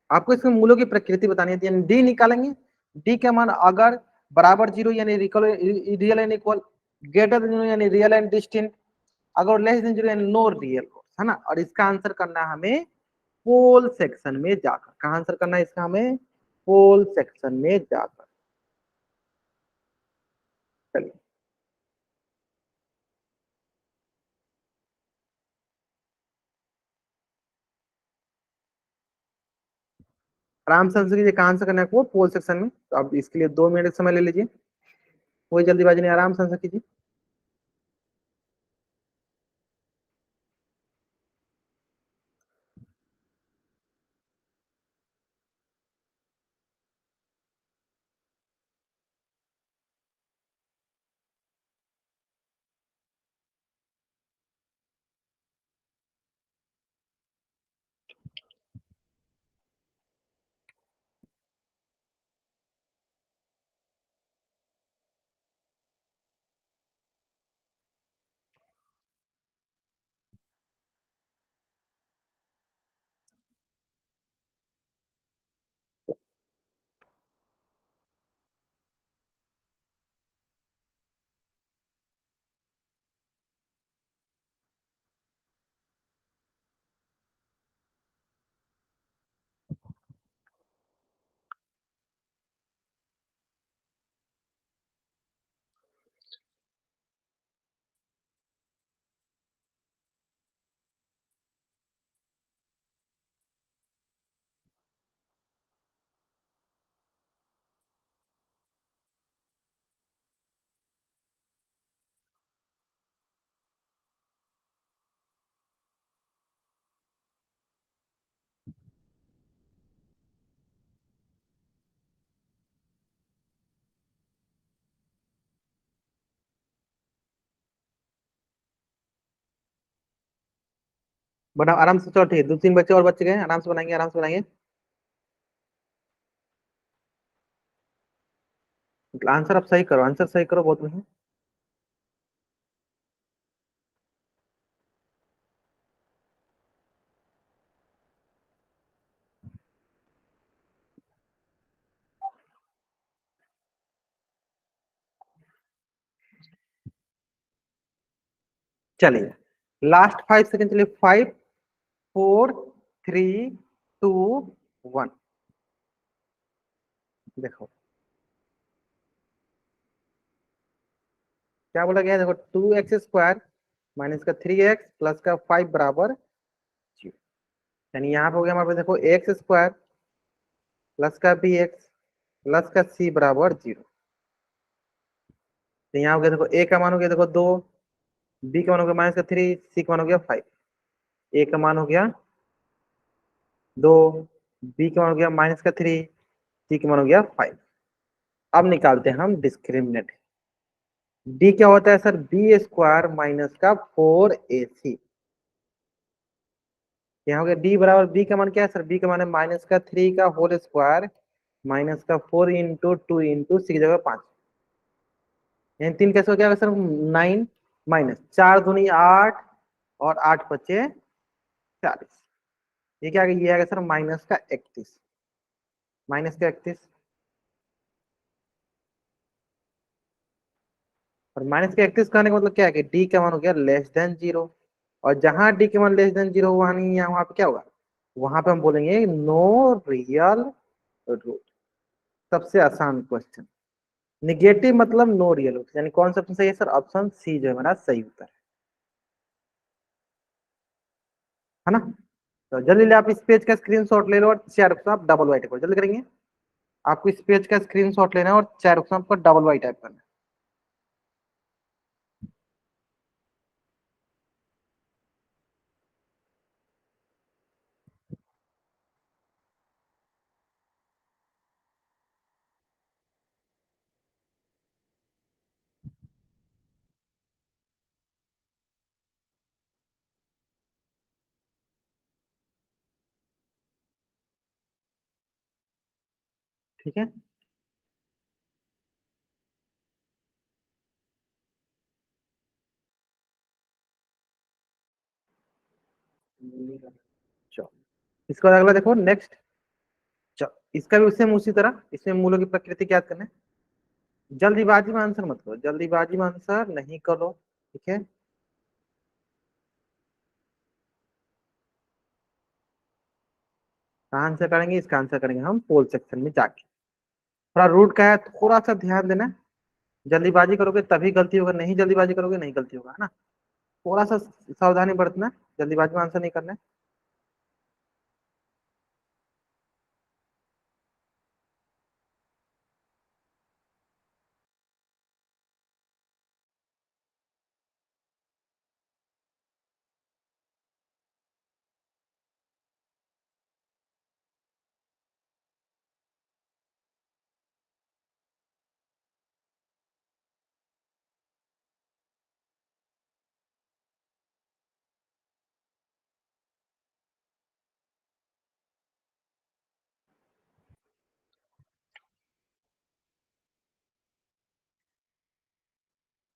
आपको इसमें मूलों की प्रकृति बतानी है, यानी डी निकालेंगे। डी का मान अगर बराबर 0 यानी real and equal, greater than 0 यानी रियल एंड डिस्टिंक्ट, अगर लेस देन 0 यानी नो रियल, है ना। और इसका आंसर करना है हमें पोल सेक्शन में जाकर, कहा आंसर करना है इसका हमें, पोल सेक्शन में जाकर। चलिए, आराम से आंसर कीजिए, कहाँ आंसर करना है वो पोल सेक्शन में। तो आप इसके लिए 2 मिनट समय ले लीजिए, कोई जल्दीबाजी नहीं, आराम से आंसर कीजिए। बट आराम से, चलो ठीक है, 2-3 बच्चे और बच गए, आराम से बनाएंगे, आराम से बनाएंगे। आंसर आप सही करो, आंसर सही करो, बहुत नहीं। चलिए, लास्ट 5 सेकंड, चलिए, 5, 4, 3, 2, 1। देखो क्या बोला गया है, देखो 2x² माइनस का 3x प्लस का 5 बराबर 0। यानी यहाँ पे हो गया हमारे पास, देखो x² प्लस का bx प्लस का c बराबर 0। तो यहाँ हो गया, देखो a का मान हो गया, देखो 2, b का मान हो गया -3, c का मान हो गया 5। a का मान हो गया 2, b का मान हो गया -3, c का मान हो गया 5। अब निकालते हैं हम डिस्क्रिमिनेंट। d क्या होता है सर, b² माइनस का 4ac। यहाँ हो गया d बराबर, b का मान क्या है सर, b का मान है -3 का होल स्क्वायर माइनस का 4 × 2 × 6 की जगह 5। यानी 3 कैसे हो गया सर, 9 माइनस 4 दूनी 8 और 8 × 5 = 40। ये क्या आ गया, ये आ गया सर माइनस का 31, माइनस का 31। और माइनस का 31 कहने का मतलब क्या है कि डी का मान हो गया <<0। और जहां डी का मान <0 वहां नहीं, यहाँ वहां पे क्या होगा, वहां पे हम बोलेंगे नो रियल रूट। सबसे आसान क्वेश्चन। निगेटिव मतलब नो रियल रूट, यानी कौन सा ऑप्शन सही है सर, ऑप्शन सी जो है मेरा सही उत्तर है ना। तो जल्दी ले, आप इस पेज का स्क्रीनशॉट ले लो और चार ऑप्शन आप डबल वाई टाइप करो, जल्दी करेंगे। आपको इस पेज का स्क्रीनशॉट लेना है और चार ऑप्शन आपको डबल वाई टाइप करना है। ठीक है, चलो इसके बाद अगला देखो नेक्स्ट। चलो इसका भी सेम उसी तरह, इसमें मूलों की प्रकृति क्या करना है। जल्दीबाजी में आंसर मत करो, जल्दीबाजी में आंसर नहीं करो, ठीक है। कहाँ आंसर करेंगे, इसका आंसर करेंगे हम पोल सेक्शन में जाके। थोड़ा रूट का है, थोड़ा सा ध्यान देना। जल्दीबाजी करोगे तभी गलती होगा, नहीं जल्दीबाजी करोगे नहीं गलती होगा, है ना। थोड़ा सा सावधानी बरतना है, जल्दीबाजी में आंसर नहीं करना है।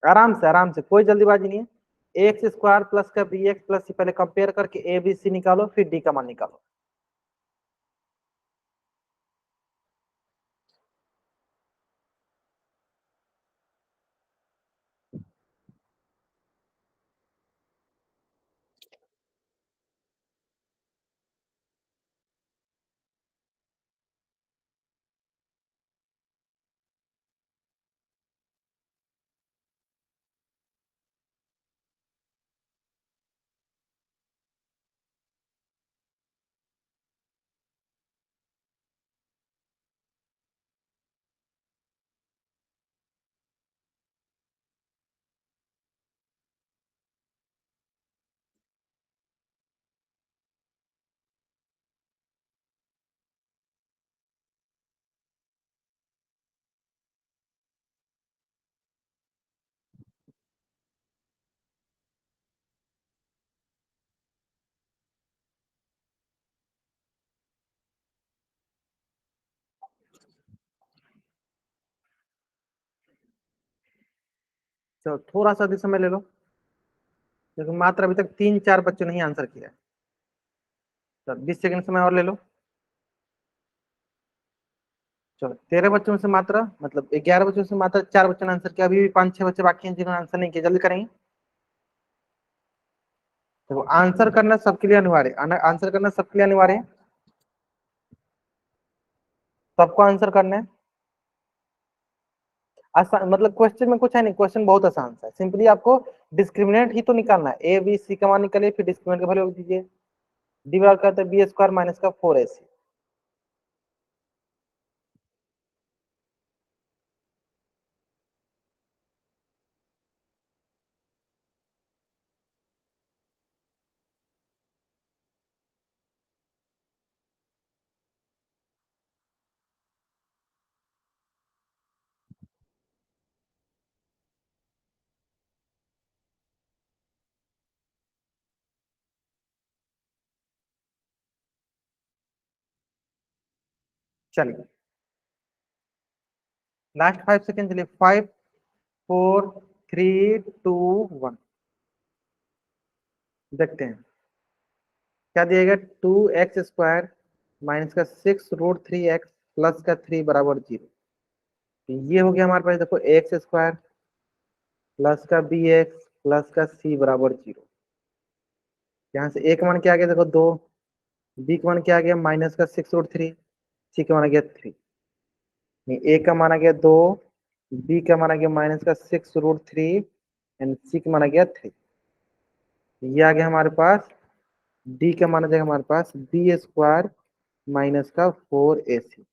आराम से, कोई जल्दीबाजी नहीं है। x² प्लस का bx प्लस पहले कंपेयर करके ए बी सी निकालो, फिर डी का मान निकालो। चलो थोड़ा सा भी समय ले लो, क्योंकि मात्र अभी तक 3-4 बच्चों ने ही आंसर किया है। चलो 20 सेकंड समय और ले लो। चलो 13 बच्चों में से मात्र, मतलब 11 बच्चों से मात्र 4 बच्चों ने आंसर किया, अभी भी 5-6 बच्चे बाकी हैं जिन्होंने आंसर नहीं किया, जल्दी करेंगे। तो आंसर करना सबके लिए अनिवार्य है, आंसर करना सबके लिए अनिवार्य है, सबको आंसर करना है। आसान, मतलब क्वेश्चन में कुछ है नहीं, क्वेश्चन बहुत आसान है, सिंपली आपको डिस्क्रिमिनेंट ही तो निकालना है, ए बी सी का मान निकालिए, फिर डिस्क्रिमिनेंट का वैल्यू दीजिए, डिवाइड करते हैं बी स्क्वायर माइनस का 4ac। चलिए लास्ट 5 सेकेंड, चलिए 5 4 3 2 1, देखते हैं क्या दिएगा। 2x² माइनस का 6√3x प्लस का 3 बराबर 0। ये हो गया हमारे पास, देखो x² प्लस का bx प्लस का c बराबर 0। यहाँ से a का मान क्या आ गया, देखो 2, b का मान क्या आ गया माइनस का 6√3, c का मान आ गया 3। a का मान आ गया 2, b का मान आ गया माइनस का 6√3 एंड c का मान आ गया 3। ये आ गया हमारे पास, d का मान आ जाएगा हमारे पास b² माइनस का 4ac।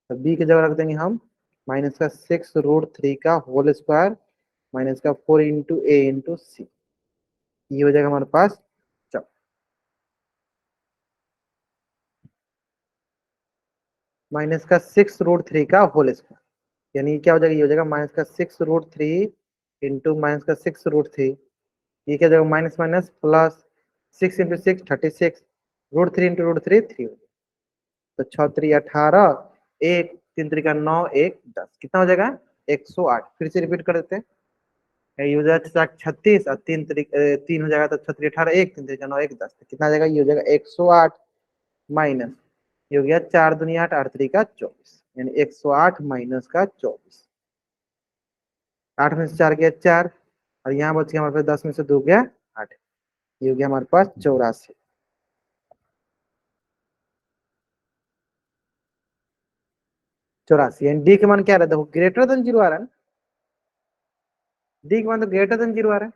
तो b की जगह रख देंगे हम माइनस का 6√3 का होल स्क्वायर माइनस का 4 इंटू ए इंटू सी। ये हो जाएगा हमारे पास, चलो माइनस का 6√3 का होल स्क्वायर, यानी क्या हो जाएगा, ये हो जाएगा माइनस का 6√3 इंटू माइनस का 6√3। ये क्या हो जाएगा, minus minus plus, 6 into 6 36, √3 into √3 3 हो जाएगा। तो 6×3 = 18, एक 3×3 = 9, एक 10, कितना हो जाएगा 108। फिर से रिपीट कर देते हैं, ये हो जाएगा 36 और 3 हो जाएगा, तो 6×3 = 18, एक 3×3 = 9, एक 10, कितना आ जाएगा, ये हो जाएगा 108 माइनस, ये हो गया 4×2 = 8, 8×3 = 24, यानी 108 माइनस का 24। 8 में से 4 गया 4, और यहाँ बच गया हमारे पास 10 में से 2 गया 8, ये हो गया हमारे पास 84। 84 यानी डी के मान क्या रहा है, देखो ग्रेटर देन 0 आ रहा है ना, डी के मान तो ग्रेटर देन 0 आ रहा है,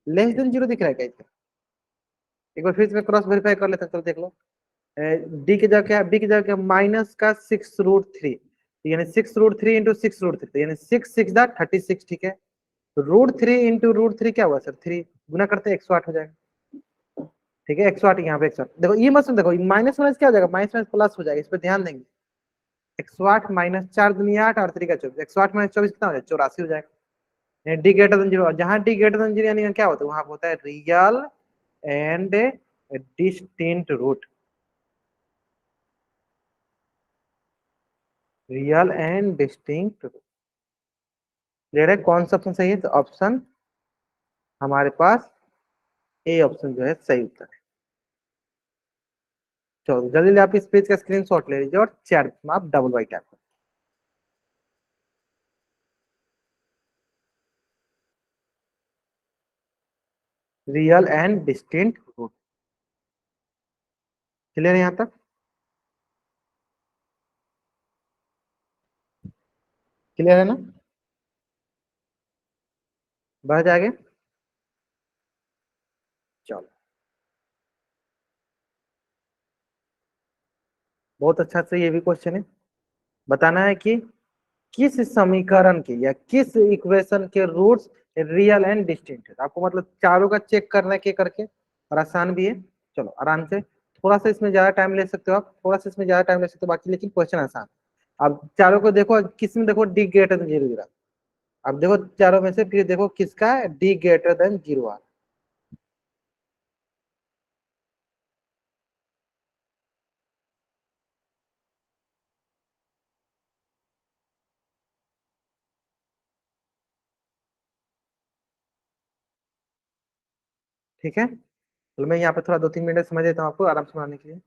लेस देन 0 दिख रहा है क्या इसका। एक बार फिर से क्रॉस वेरीफाई कर लेते हैं, तो देख लो, डी की जगह क्या है, बी की जगह क्या, माइनस का 6√3, यानी 6√3 इंटू 6√3, यानी 6×6 = 36, ठीक है। √3 इंटू √3 क्या हुआ सर, 3 गुना करते हैं 108 हो जाएगा, ठीक है। 108 यहाँ पे 108, देखो ये मत सुन, देखो माइनस माइनस क्या हो जाएगा, माइनस माइनस प्लस हो जाएगा, इस पर ध्यान देंगे। 108 माइनस 4×2 = 8, 8×3 = 24, 108 माइनस 24 कितना हो जाएगा, 84 हो जाएगा। डी ग्रेटर देन 0, जहां डी ग्रेटर देन 0 यानी क्या होता है, वहां होता है real and distinct root, real and distinct root. Clear है, कौन सा ऑप्शन सही है, तो ऑप्शन हमारे पास ए ऑप्शन जो है सही उत्तर है। चलो जल्दी जल्दी आप इस पेज का स्क्रीनशॉट ले लीजिए और चैट में आप double by tap, real and distinct root. Clear है यहाँ तक, क्लियर है ना, बढ़ जाएंगे। चलो बहुत अच्छा से, ये भी क्वेश्चन है, बताना है कि किस समीकरण के या किस इक्वेशन के रूट्स रियल एंड डिस्टिंक्ट है। आपको मतलब चारों का चेक करना के करके, और आसान भी है। चलो आराम से, थोड़ा सा इसमें ज्यादा टाइम ले सकते हो आप, थोड़ा सा इसमें ज्यादा टाइम ले सकते हो बाकी, लेकिन क्वेश्चन आसान। अब चारों को देखो, किस में देखो डी ग्रेटर देन 0 गिरा, अब देखो चारों में से फिर देखो किसका डी ग्रेटर देन 0 आ। ठीक है, तो मैं यहाँ पे थोड़ा 2-3 मिनट समझ देता हूँ आपको आराम से बनाने के लिए।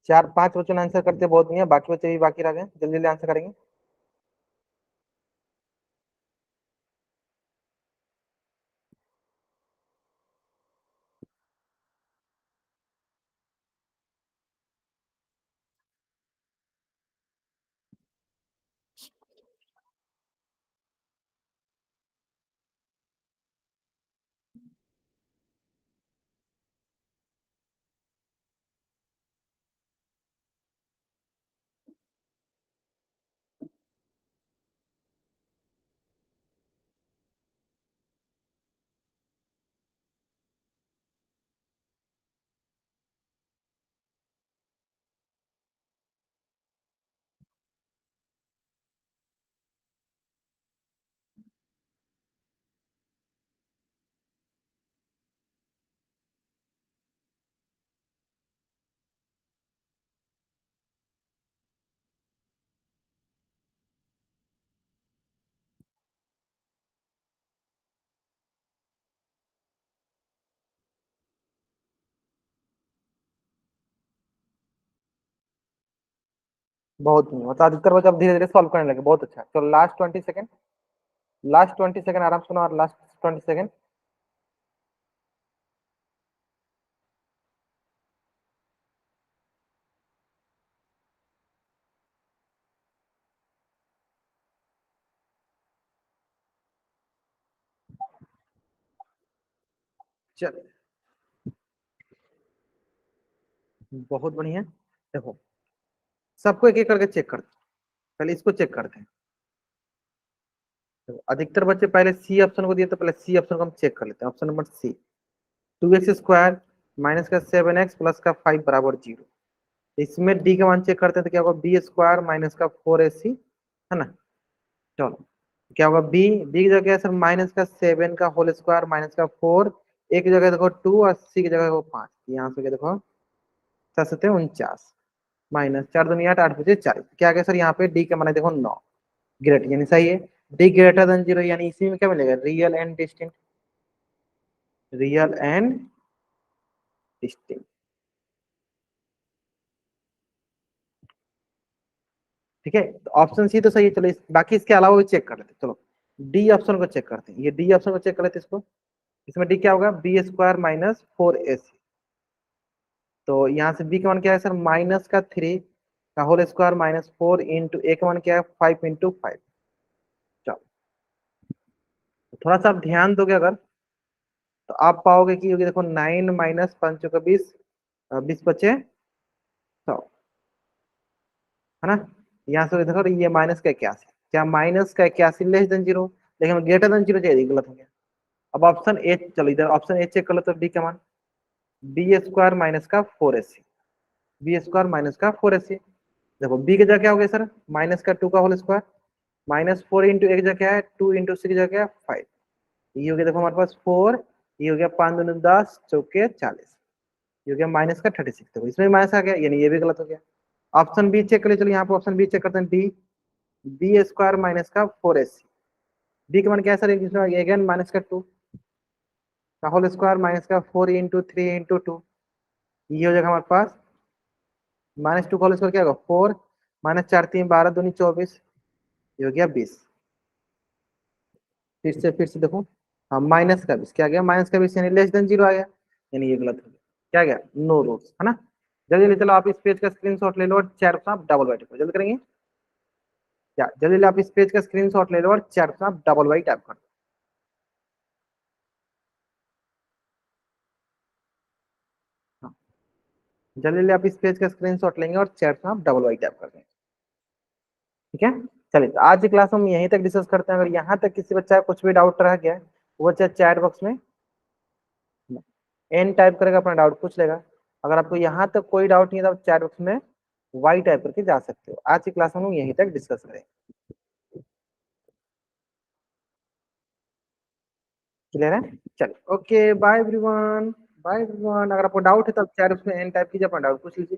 4-5 बच्चों ने आंसर करते बहुत नहीं है, बाकी बच्चे भी बाकी रह गए, जल्दी जल्दी आंसर करेंगे। बहुत नहीं, मतलब अधिकतर बच्चे अब धीरे धीरे सॉल्व करने लगे, बहुत अच्छा। चलो लास्ट 20 सेकंड, लास्ट 20 सेकंड आराम सुनो, और लास्ट 20 सेकंड। चल, बहुत बढ़िया। देखो, सबको एक एक करके चेक करते हैं, पहले इसको चेक करते हैं। देखो, अधिकतर बच्चे पहले सी ऑप्शन को दिए, तो पहले सी ऑप्शन को हम चेक कर लेते हैं। Option number C, 2x² minus का 7x प्लस का 5 बराबर 0। इसमें डी का मान चेक करते हैं, तो क्या होगा, b² माइनस का 4ac, है ना। चलो, क्या होगा, बी की जगह क्या है सर, माइनस का 7 का होल स्क्वायर माइनस का 4, एक की जगह देखो 2 और सी की जगह देखो 5, यहाँ से क्या देखो 7×7 = 49, माइनस 4×2 = 8, 8×5 = 40। क्या गया सर, यहाँ पे डी का मान है देखो 9, ग्रेट यानी सही है। डी ग्रेटर देन 0, यानी इसी में क्या मिलेगा, real and distinct, real and distinct. ठीक है, तो ऑप्शन सी तो सही है। चलो बाकी इसके अलावा भी चेक कर लेते हैं। चलो डी ऑप्शन को चेक करते हैं, ये डी ऑप्शन को चेक कर लेते हैं इसको। इसमें डी क्या होगा, b² माइनस 4ac। तो यहाँ से बी का मान क्या है सर, माइनस का 3 का होल स्क्वायर माइनस 4 इंटू ए का मान क्या है, 5×5। चलो, तो थोड़ा सा आप ध्यान दोगे अगर, तो आप पाओगे कि ये देखो 9 माइनस 5×5 = 20, 20×5 = 100, है ना। यहाँ से देखो ये माइनस का 81, क्या माइनस का 81 लेस देन 0, लेकिन ग्रेटर देन 0 चाहिए, गलत हो गया। अब ऑप्शन ए, चलो इधर ऑप्शन ए चेक कर लो, तो डी का मान b² माइनस का 4ac, b² माइनस का 4ac। देखो बी की जगह क्या हो गया सर, माइनस का 2 का होल स्क्वायर माइनस 4 इंटू एक जगह क्या है, 2 इंटू सी की जगह क्या है 5, ये हो गया देखो हमारे पास 4, ये हो गया 5×2 = 10, 4×4 = 40, ये हो गया माइनस का 36। देखो इसमें माइनस आ गया, यानी ये भी गलत हो गया। ऑप्शन बी चेक कर ले, चलो यहाँ पे ऑप्शन बी चेक करते हैं, डी बी स्क्वायर माइनस का 4ac। बी का मान क्या है सर, अगेन माइनस का 2 का होल स्क्वायर माइनस का 4 × 3 × 2, ये हो जाएगा हमारे पास -2 का होल स्क्वायर क्या होगा 4 -4 × 3 = 12 दूनी 24, ये हो गया 20। फिर से देखो, हाँ माइनस का 20 क्या गया, माइनस का 20 यानी लेस देन 0 आ गया, यानी ये गलत हो गया, क्या गया नो रूट्स, है ना। जल्दी जल्दी चलो आप इस पेज का स्क्रीनशॉट ले लो और चैट पर आप डबल बाई टाइप जल्दी करेंगे क्या, जल्दी जल्दी आप इस पेज का स्क्रीनशॉट ले लो और चैट पर आप डबल बाई टाइप कर दो। हाँ, जल्दी जल्दी आप इस पेज का स्क्रीनशॉट लेंगे और चैट में आप डबल बाई टाइप कर देंगे, ठीक है। चलिए तो आज की क्लास हम यहीं तक डिस्कस करते हैं। अगर यहाँ तक किसी बच्चा का कुछ भी डाउट रह गया है, वो चाहे चैट बॉक्स में एन टाइप करेगा, अपना डाउट पूछ लेगा। अगर आपको यहाँ तक कोई डाउट नहीं है तो आप चैट बॉक्स में वाई टाइप करके जा सकते हो। आज की क्लास हम लोग यहीं तक डिस्कस करें, क्लियर है। चलिए okay bye everyone, bye everyone. अगर आपको डाउट है तो आप चैट बॉक्स में एन टाइप कीजिए, अपना डाउट पूछ लीजिए।